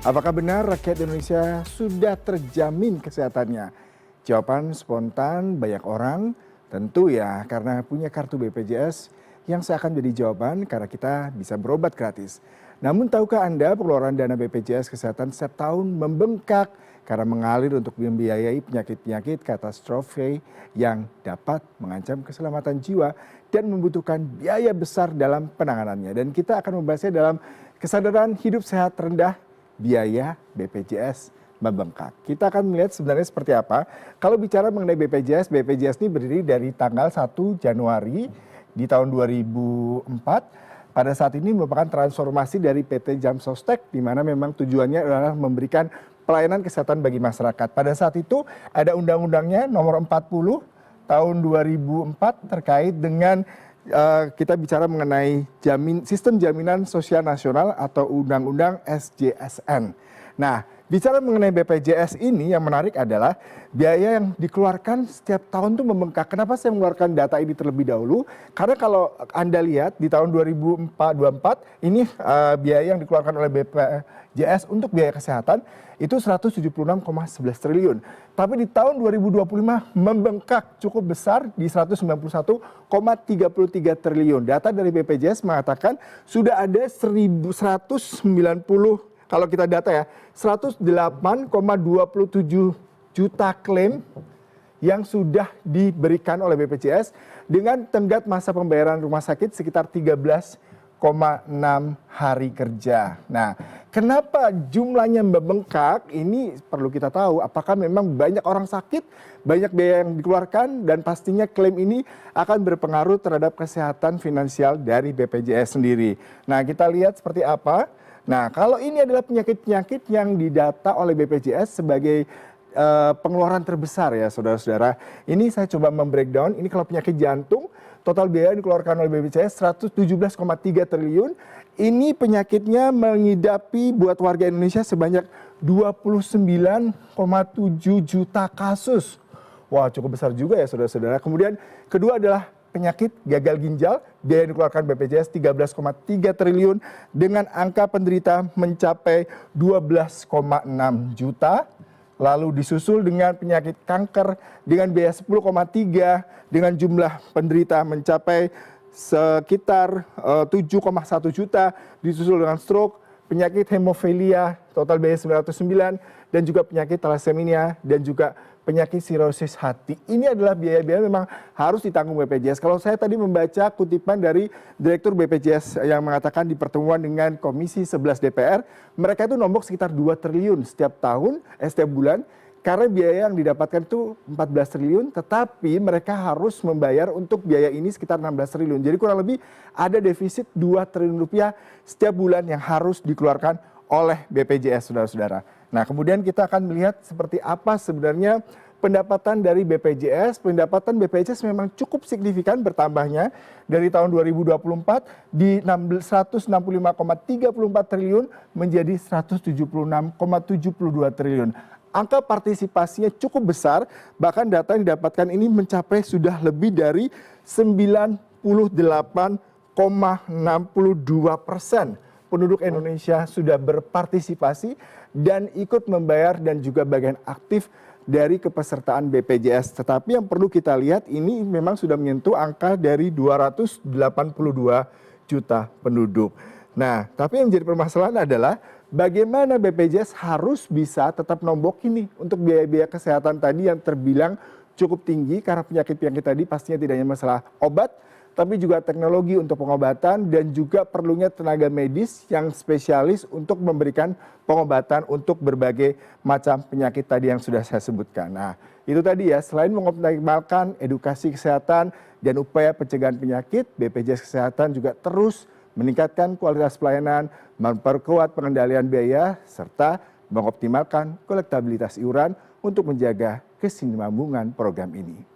Apakah benar rakyat Indonesia sudah terjamin kesehatannya? Jawaban spontan banyak orang, tentu ya karena punya kartu BPJS yang seakan jadi jawaban karena kita bisa berobat gratis. Namun tahukah Anda pengeluaran dana BPJS Kesehatan setiap tahun membengkak karena mengalir untuk membiayai penyakit-penyakit katastrofe yang dapat mengancam keselamatan jiwa dan membutuhkan biaya besar dalam penanganannya. Dan kita akan membahasnya dalam kesadaran hidup sehat rendah biaya BPJS membengkak. Kita akan melihat sebenarnya seperti apa. Kalau bicara mengenai BPJS, BPJS ini berdiri dari tanggal 1 Januari di tahun 2004. Pada saat ini merupakan transformasi dari PT Jam Sostek, di mana memang tujuannya adalah memberikan pelayanan kesehatan bagi masyarakat. Pada saat itu ada undang-undangnya nomor 40 tahun 2004 terkait dengan kita bicara mengenai sistem jaminan sosial nasional atau undang-undang SJSN. Nah, bicara mengenai BPJS ini yang menarik adalah biaya yang dikeluarkan setiap tahun itu membengkak. Kenapa saya mengeluarkan data ini terlebih dahulu? Karena kalau Anda lihat di tahun 2024 ini biaya yang dikeluarkan oleh BPJS untuk biaya kesehatan itu 176,11 triliun. Tapi di tahun 2025 membengkak cukup besar di 191,33 triliun. Data dari BPJS mengatakan sudah ada 1.190, kalau kita data ya, 108,27 juta klaim yang sudah diberikan oleh BPJS dengan tenggat masa pembayaran rumah sakit sekitar 13,6 hari kerja. Nah, kenapa jumlahnya membengkak? Ini perlu kita tahu apakah memang banyak orang sakit, banyak biaya yang dikeluarkan, dan pastinya klaim ini akan berpengaruh terhadap kesehatan finansial dari BPJS sendiri. Nah, kita lihat seperti apa. Nah, kalau ini adalah penyakit-penyakit yang didata oleh BPJS sebagai pengeluaran terbesar ya saudara-saudara. Ini saya coba membreakdown, ini kalau penyakit jantung, total biaya yang dikeluarkan oleh BPJS 117,3 triliun. Ini penyakitnya mengidapi buat warga Indonesia sebanyak 29,7 juta kasus. Wah, cukup besar juga ya saudara-saudara. Kemudian kedua adalah penyakit gagal ginjal, biaya yang dikeluarkan BPJS 13,3 triliun dengan angka penderita mencapai 12,6 juta. Lalu disusul dengan penyakit kanker dengan biaya 10,3 dengan jumlah penderita mencapai sekitar 7,1 juta, disusul dengan stroke, penyakit hemofilia total biaya 909 dan juga penyakit thalassemia dan juga penyakit sirosis hati. Ini adalah biaya-biaya memang harus ditanggung BPJS. Kalau saya tadi membaca kutipan dari Direktur BPJS yang mengatakan di pertemuan dengan Komisi 11 DPR, mereka itu nombok sekitar 2 triliun setiap tahun, setiap bulan, karena biaya yang didapatkan itu 14 triliun, tetapi mereka harus membayar untuk biaya ini sekitar 16 triliun. Jadi kurang lebih ada defisit 2 triliun rupiah setiap bulan yang harus dikeluarkan oleh BPJS, saudara-saudara. Nah, kemudian kita akan melihat seperti apa sebenarnya pendapatan dari BPJS. Pendapatan BPJS memang cukup signifikan bertambahnya dari tahun 2024 di 165,34 triliun menjadi 176,72 triliun. Angka partisipasinya cukup besar, bahkan data yang didapatkan ini mencapai sudah lebih dari 98,62% penduduk Indonesia sudah berpartisipasi dan ikut membayar dan juga bagian aktif dari kepesertaan BPJS. Tetapi yang perlu kita lihat ini memang sudah menyentuh angka dari 282 juta penduduk. Nah, tapi yang menjadi permasalahan adalah bagaimana BPJS harus bisa tetap nombok ini untuk biaya-biaya kesehatan tadi yang terbilang cukup tinggi karena penyakit-penyakit tadi pastinya tidak hanya masalah obat, tapi juga teknologi untuk pengobatan dan juga perlunya tenaga medis yang spesialis untuk memberikan pengobatan untuk berbagai macam penyakit tadi yang sudah saya sebutkan. Nah, itu tadi ya, selain mengoptimalkan edukasi kesehatan dan upaya pencegahan penyakit, BPJS Kesehatan juga terus meningkatkan kualitas pelayanan, memperkuat pengendalian biaya, serta mengoptimalkan kolektabilitas iuran untuk menjaga kesinambungan program ini.